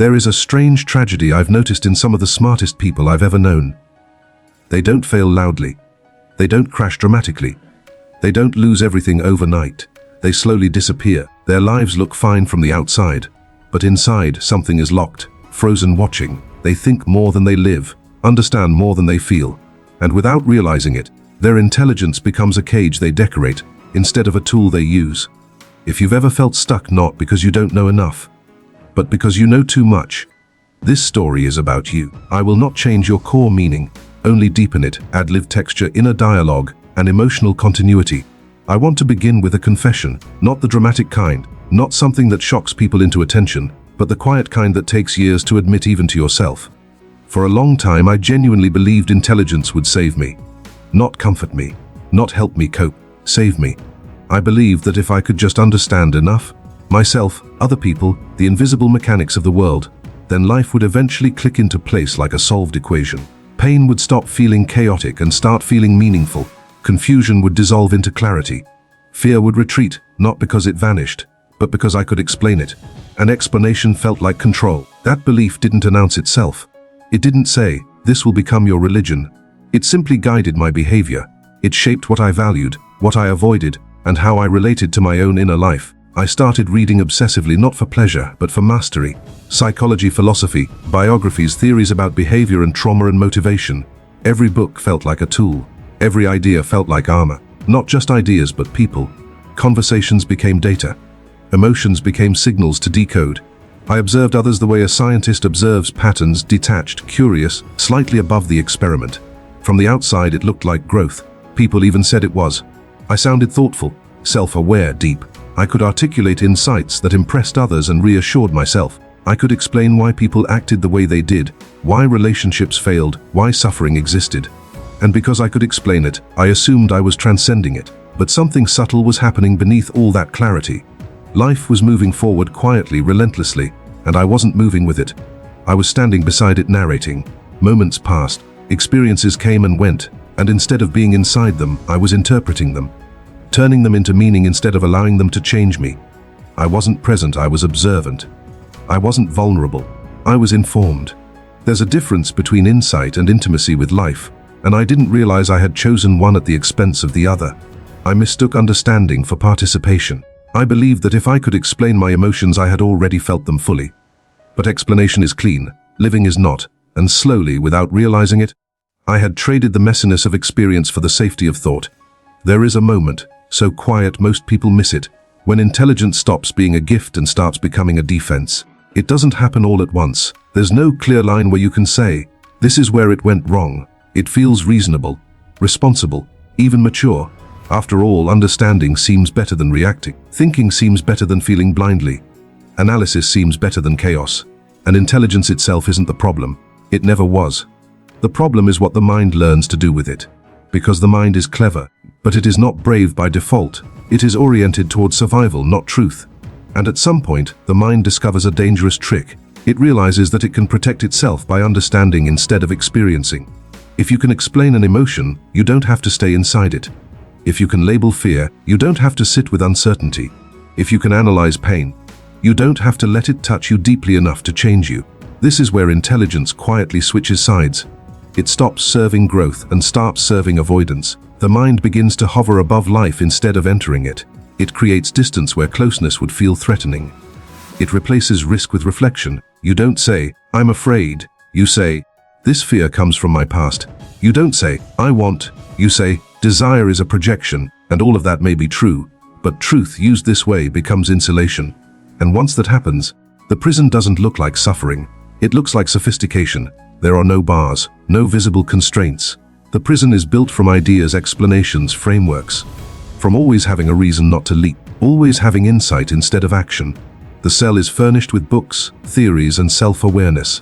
There is a strange tragedy I've noticed in some of the smartest people I've ever known. They don't fail loudly. They don't crash dramatically. They don't lose everything overnight. They slowly disappear. Their lives look fine from the outside, but inside something is locked, frozen watching. They think more than they live, understand more than they feel, and without realizing it, their intelligence becomes a cage they decorate instead of a tool they use. If you've ever felt stuck, not because you don't know enough, but because you know too much, this story is about you. I will not change your core meaning, only deepen it, add live texture, inner dialogue, and emotional continuity. I want to begin with a confession, not the dramatic kind, not something that shocks people into attention, but the quiet kind that takes years to admit even to yourself. For a long time, I genuinely believed intelligence would save me. Not comfort me, not help me cope, save me. I believed that if I could just understand enough, myself, other people, the invisible mechanics of the world, then life would eventually click into place like a solved equation. Pain would stop feeling chaotic and start feeling meaningful. Confusion would dissolve into clarity. Fear would retreat, not because it vanished, but because I could explain it. An explanation felt like control. That belief didn't announce itself. It didn't say, "This will become your religion." It simply guided my behavior. It shaped what I valued, what I avoided, and how I related to my own inner life. I started reading obsessively, not for pleasure, but for mastery. Psychology, philosophy, biographies, theories about behavior and trauma and motivation. Every book felt like a tool. Every idea felt like armor. Not just ideas, but people. Conversations became data. Emotions became signals to decode. I observed others the way a scientist observes patterns, detached, curious, slightly above the experiment. From the outside, it looked like growth. People even said it was. I sounded thoughtful, self-aware, deep. I could articulate insights that impressed others and reassured myself. I could explain why people acted the way they did, why relationships failed, why suffering existed. And because I could explain it, I assumed I was transcending it. But something subtle was happening beneath all that clarity. Life was moving forward quietly, relentlessly, and I wasn't moving with it. I was standing beside it, narrating. Moments passed, experiences came and went, and instead of being inside them, I was interpreting them, turning them into meaning instead of allowing them to change me. I wasn't present, I was observant. I wasn't vulnerable, I was informed. There's a difference between insight and intimacy with life, and I didn't realize I had chosen one at the expense of the other. I mistook understanding for participation. I believed that if I could explain my emotions, I had already felt them fully. But explanation is clean, living is not, and slowly, without realizing it, I had traded the messiness of experience for the safety of thought. There is a moment, so quiet most people miss it, when intelligence stops being a gift and starts becoming a defense. It doesn't happen all at once. There's no clear line where you can say, this is where it went wrong. It feels reasonable, responsible, even mature. After all, understanding seems better than reacting. Thinking seems better than feeling blindly. Analysis seems better than chaos. And intelligence itself isn't the problem. It never was. The problem is what the mind learns to do with it. Because the mind is clever, but it is not brave by default. It is oriented towards survival, not truth. And at some point, the mind discovers a dangerous trick. It realizes that it can protect itself by understanding instead of experiencing. If you can explain an emotion, you don't have to stay inside it. If you can label fear, you don't have to sit with uncertainty. If you can analyze pain, you don't have to let it touch you deeply enough to change you. This is where intelligence quietly switches sides. It stops serving growth and starts serving avoidance. The mind begins to hover above life instead of entering it. It creates distance where closeness would feel threatening. It replaces risk with reflection. You don't say, I'm afraid. You say, this fear comes from my past. You don't say, I want. You say, desire is a projection, and all of that may be true, but truth used this way becomes insulation. And once that happens, the prison doesn't look like suffering. It looks like sophistication. There are no bars, no visible constraints. The prison is built from ideas, explanations, frameworks. From always having a reason not to leap, always having insight instead of action. The cell is furnished with books, theories, and self-awareness.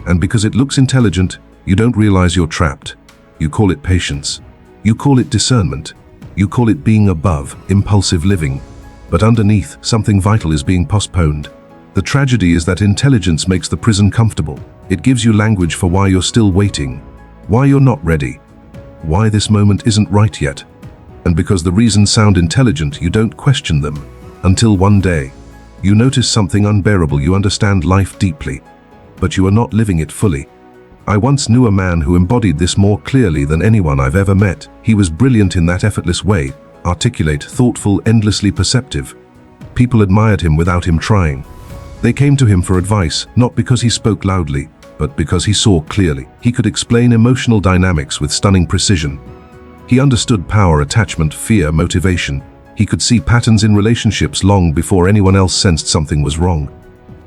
And because it looks intelligent, you don't realize you're trapped. You call it patience. You call it discernment. You call it being above, impulsive living. But underneath, something vital is being postponed. The tragedy is that intelligence makes the prison comfortable. It gives you language for why you're still waiting, why you're not ready, why this moment isn't right yet. And because the reasons sound intelligent, you don't question them. Until one day, you notice something unbearable. You understand life deeply. but you are not living it fully. I once knew a man who embodied this more clearly than anyone I've ever met. He was brilliant in that effortless way, articulate, thoughtful, endlessly perceptive. People admired him without him trying. They came to him for advice, not because he spoke loudly, but because he saw clearly. He could explain emotional dynamics with stunning precision. He understood power, attachment, fear, motivation. He could see patterns in relationships long before anyone else sensed something was wrong.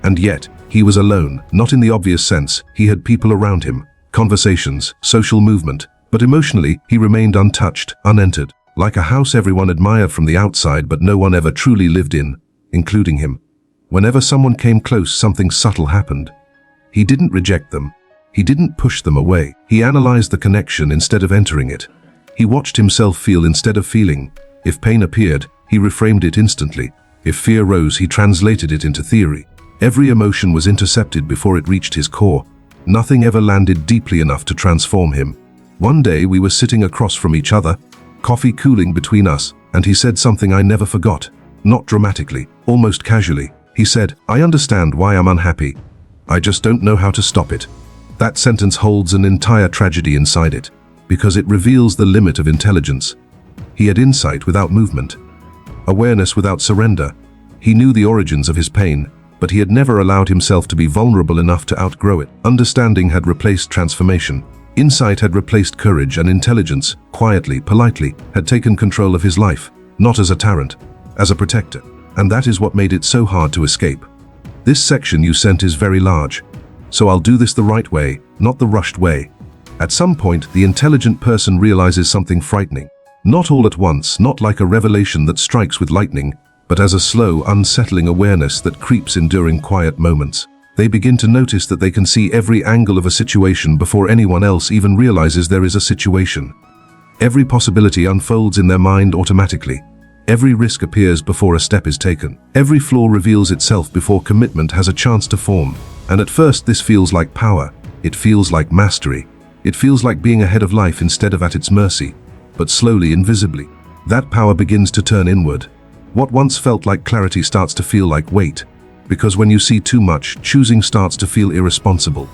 And yet, he was alone, not in the obvious sense. He had people around him, conversations, social movement, but emotionally, he remained untouched, unentered, like a house everyone admired from the outside but no one ever truly lived in, including him. Whenever someone came close, something subtle happened. He didn't reject them. He didn't push them away. He analyzed the connection instead of entering it. He watched himself feel instead of feeling. If pain appeared, he reframed it instantly. If fear rose, he translated it into theory. Every emotion was intercepted before it reached his core. Nothing ever landed deeply enough to transform him. One day we were sitting across from each other, coffee cooling between us, and he said something I never forgot. Not dramatically, almost casually. He said, "I understand why I'm unhappy. I just don't know how to stop it." That sentence holds an entire tragedy inside it, because it reveals the limit of intelligence. He had insight without movement, awareness without surrender. He knew the origins of his pain, but he had never allowed himself to be vulnerable enough to outgrow it. Understanding had replaced transformation. Insight had replaced courage, and intelligence, quietly, politely, had taken control of his life, not as a tyrant, as a protector. And that is what made it so hard to escape. This section you sent is very large, so I'll do this the right way, not the rushed way. At some point, the intelligent person realizes something frightening. Not all at once, not like a revelation that strikes with lightning, but as a slow, unsettling awareness that creeps in during quiet moments. They begin to notice that they can see every angle of a situation before anyone else even realizes there is a situation. Every possibility unfolds in their mind automatically. Every risk appears before a step is taken. Every flaw reveals itself before commitment has a chance to form. And at first this feels like power. It feels like mastery. It feels like being ahead of life instead of at its mercy. But slowly, invisibly, that power begins to turn inward. What once felt like clarity starts to feel like weight. Because when you see too much, choosing starts to feel irresponsible.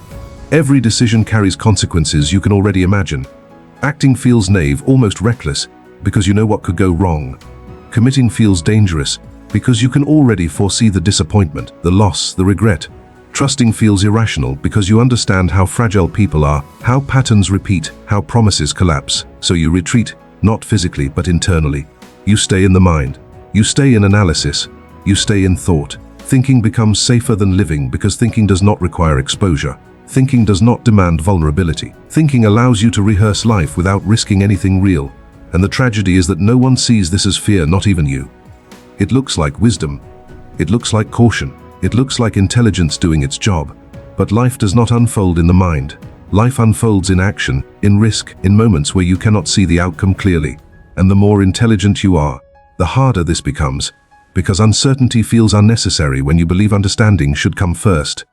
Every decision carries consequences you can already imagine. Acting feels naive, almost reckless, because you know what could go wrong. Committing feels dangerous, because you can already foresee the disappointment, the loss, the regret. Trusting feels irrational, because you understand how fragile people are, how patterns repeat, how promises collapse. So you retreat, not physically but internally. You stay in the mind. You stay in analysis. You stay in thought. Thinking becomes safer than living because thinking does not require exposure. Thinking does not demand vulnerability. Thinking allows you to rehearse life without risking anything real. And the tragedy is that no one sees this as fear, not even you. It looks like wisdom. It looks like caution. It looks like intelligence doing its job. But life does not unfold in the mind. Life unfolds in action, in risk, in moments where you cannot see the outcome clearly. And the more intelligent you are, the harder this becomes, because uncertainty feels unnecessary when you believe understanding should come first.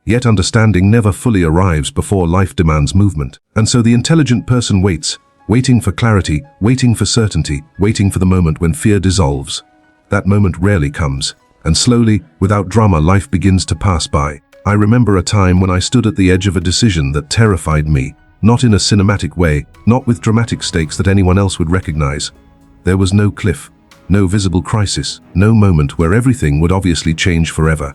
Yet understanding never fully arrives before life demands movement. And so the intelligent person waits, waiting for clarity, waiting for certainty, waiting for the moment when fear dissolves. That moment rarely comes, and slowly, without drama, life begins to pass by. I remember a time when I stood at the edge of a decision that terrified me, not in a cinematic way, not with dramatic stakes that anyone else would recognize. There was no cliff, no visible crisis, no moment where everything would obviously change forever.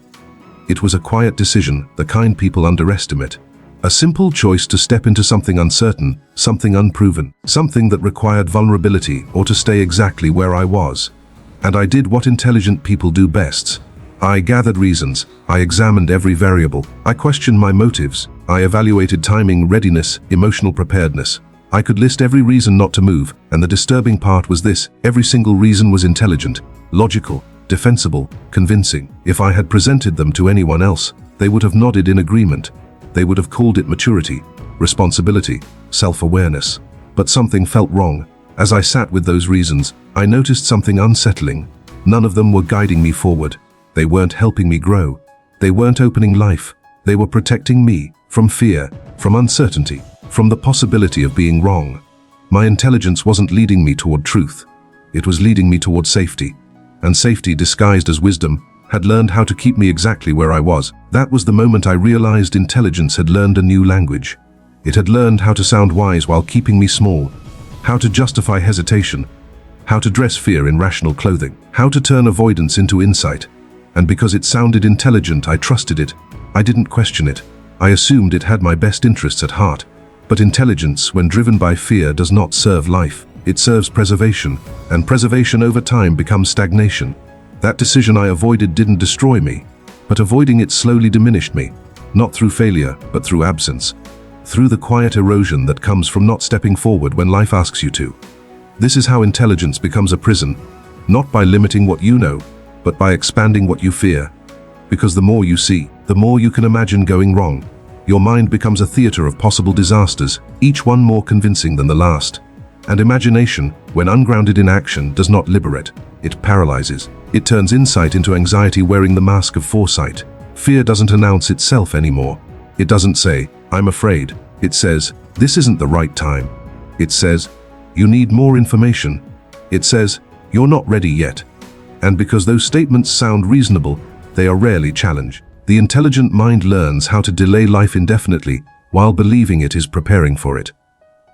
It was a quiet decision, the kind people underestimate. A simple choice to step into something uncertain, something unproven, something that required vulnerability, or to stay exactly where I was. And I did what intelligent people do best. I gathered reasons, I examined every variable, I questioned my motives, I evaluated timing, readiness, emotional preparedness. I could list every reason not to move, and the disturbing part was this: every single reason was intelligent, logical, defensible, convincing. If I had presented them to anyone else, they would have nodded in agreement. They would have called it maturity, responsibility, self-awareness. But something felt wrong. As I sat with those reasons, I noticed something unsettling. None of them were guiding me forward. They weren't helping me grow. They weren't opening life. They were protecting me from fear, from uncertainty, from the possibility of being wrong. My intelligence wasn't leading me toward truth. It was leading me toward safety. And safety disguised as wisdom had learned how to keep me exactly where I was. That was the moment I realized intelligence had learned a new language. It had learned how to sound wise while keeping me small, how to justify hesitation, how to dress fear in rational clothing, how to turn avoidance into insight. And because it sounded intelligent, I trusted it. I didn't question it. I assumed it had my best interests at heart. But intelligence, when driven by fear, does not serve life. It serves preservation, and preservation over time becomes stagnation. That decision I avoided didn't destroy me, but avoiding it slowly diminished me, not through failure, but through absence, through the quiet erosion that comes from not stepping forward when life asks you to. This is how intelligence becomes a prison, not by limiting what you know, but by expanding what you fear. Because the more you see, the more you can imagine going wrong. Your mind becomes a theater of possible disasters, each one more convincing than the last. And imagination, when ungrounded in action, does not liberate. It paralyzes. It turns insight into anxiety wearing the mask of foresight. Fear doesn't announce itself anymore. It doesn't say, "I'm afraid." It says, "This isn't the right time." It says, "You need more information." It says, "You're not ready yet." And because those statements sound reasonable, they are rarely challenged. The intelligent mind learns how to delay life indefinitely while believing it is preparing for it.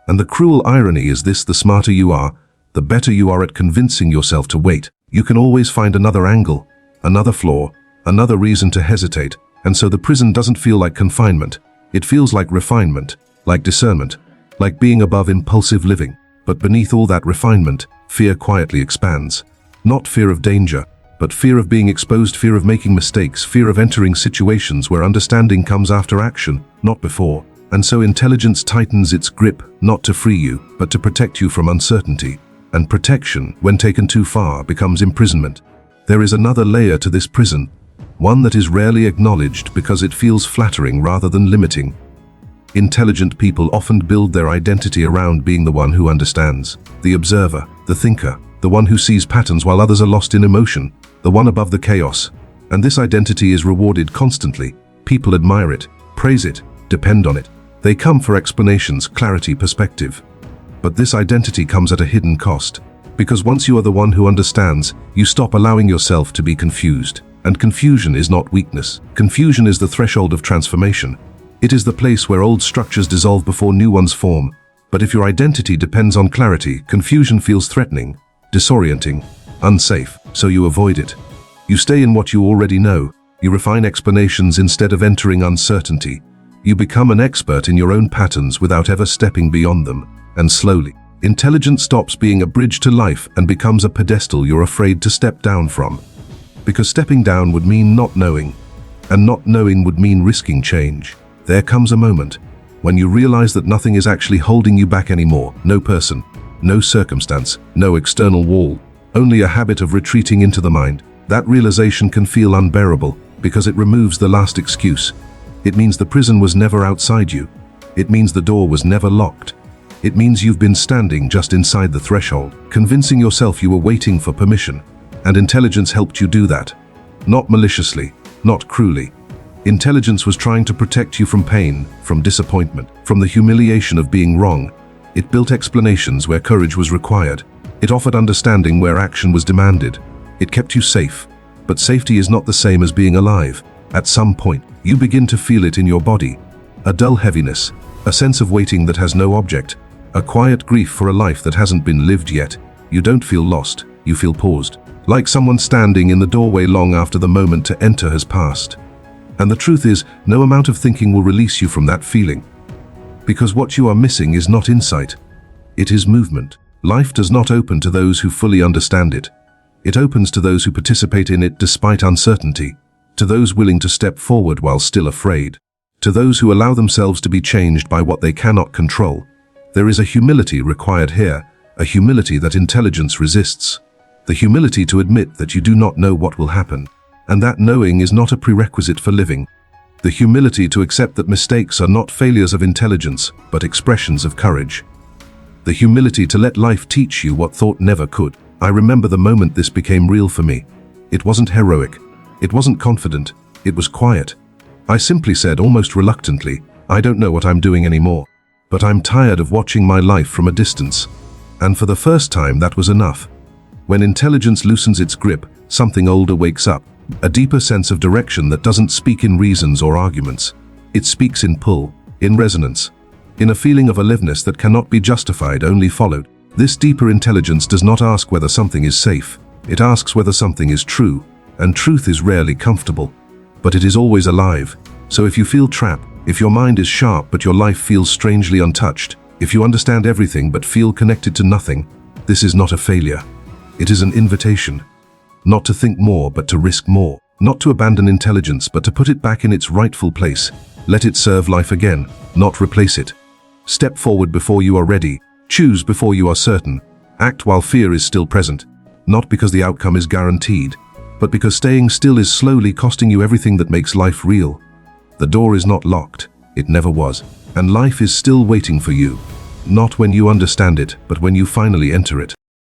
And the cruel irony is this: the smarter you are, the better you are at convincing yourself to wait. You can always find another angle, another flaw, another reason to hesitate, and so the prison doesn't feel like confinement. It feels like refinement, like discernment, like being above impulsive living. But beneath all that refinement, fear quietly expands. Not fear of danger, but fear of being exposed, fear of making mistakes, fear of entering situations where understanding comes after action, not before. And so intelligence tightens its grip, not to free you, but to protect you from uncertainty. And protection, when taken too far, becomes imprisonment. There is another layer to this prison, one that is rarely acknowledged because it feels flattering rather than limiting. Intelligent people often build their identity around being the one who understands, the observer, the thinker, the one who sees patterns while others are lost in emotion, the one above the chaos. And this identity is rewarded constantly. People admire it, praise it, depend on it. They come for explanations, clarity, perspective. But this identity comes at a hidden cost. Because once you are the one who understands, you stop allowing yourself to be confused. And confusion is not weakness. Confusion is the threshold of transformation. It is the place where old structures dissolve before new ones form. But if your identity depends on clarity, confusion feels threatening, disorienting, unsafe, so you avoid it. You stay in what you already know. You refine explanations instead of entering uncertainty. You become an expert in your own patterns without ever stepping beyond them. And slowly, intelligence stops being a bridge to life and becomes a pedestal you're afraid to step down from. Because stepping down would mean not knowing, and not knowing would mean risking change. There comes a moment when you realize that nothing is actually holding you back anymore. No person, no circumstance, no external wall, only a habit of retreating into the mind. That realization can feel unbearable because it removes the last excuse. It means the prison was never outside you. It means the door was never locked. It means you've been standing just inside the threshold, convincing yourself you were waiting for permission. And intelligence helped you do that. Not maliciously, not cruelly. Intelligence was trying to protect you from pain, from disappointment, from the humiliation of being wrong. It built explanations where courage was required. It offered understanding where action was demanded. It kept you safe. But safety is not the same as being alive. At some point, you begin to feel it in your body. A dull heaviness, a sense of waiting that has no object, a quiet grief for a life that hasn't been lived yet. You don't feel lost, you feel paused. Like someone standing in the doorway long after the moment to enter has passed. And the truth is, no amount of thinking will release you from that feeling. Because what you are missing is not insight. It is movement. Life does not open to those who fully understand it. It opens to those who participate in it despite uncertainty, to those willing to step forward while still afraid, to those who allow themselves to be changed by what they cannot control. There is a humility required here, a humility that intelligence resists. The humility to admit that you do not know what will happen, and that knowing is not a prerequisite for living. The humility to accept that mistakes are not failures of intelligence, but expressions of courage. The humility to let life teach you what thought never could. I remember the moment this became real for me. It wasn't heroic. It wasn't confident. It was quiet. I simply said, almost reluctantly, "I don't know what I'm doing anymore, but I'm tired of watching my life from a distance." And for the first time, that was enough. When intelligence loosens its grip, something older wakes up. A deeper sense of direction that doesn't speak in reasons or arguments. It speaks in pull, in resonance, in a feeling of aliveness that cannot be justified, only followed. This deeper intelligence does not ask whether something is safe. It asks whether something is true, and truth is rarely comfortable. But it is always alive. So if you feel trapped, if your mind is sharp but your life feels strangely untouched, if you understand everything but feel connected to nothing, this is not a failure. It is an invitation. Not to think more, but to risk more. Not to abandon intelligence, but to put it back in its rightful place. Let it serve life again, not replace it. Step forward before you are ready. Choose before you are certain. Act while fear is still present. Not because the outcome is guaranteed, but because staying still is slowly costing you everything that makes life real. The door is not locked. It never was. And life is still waiting for you. Not when you understand it, but when you finally enter it.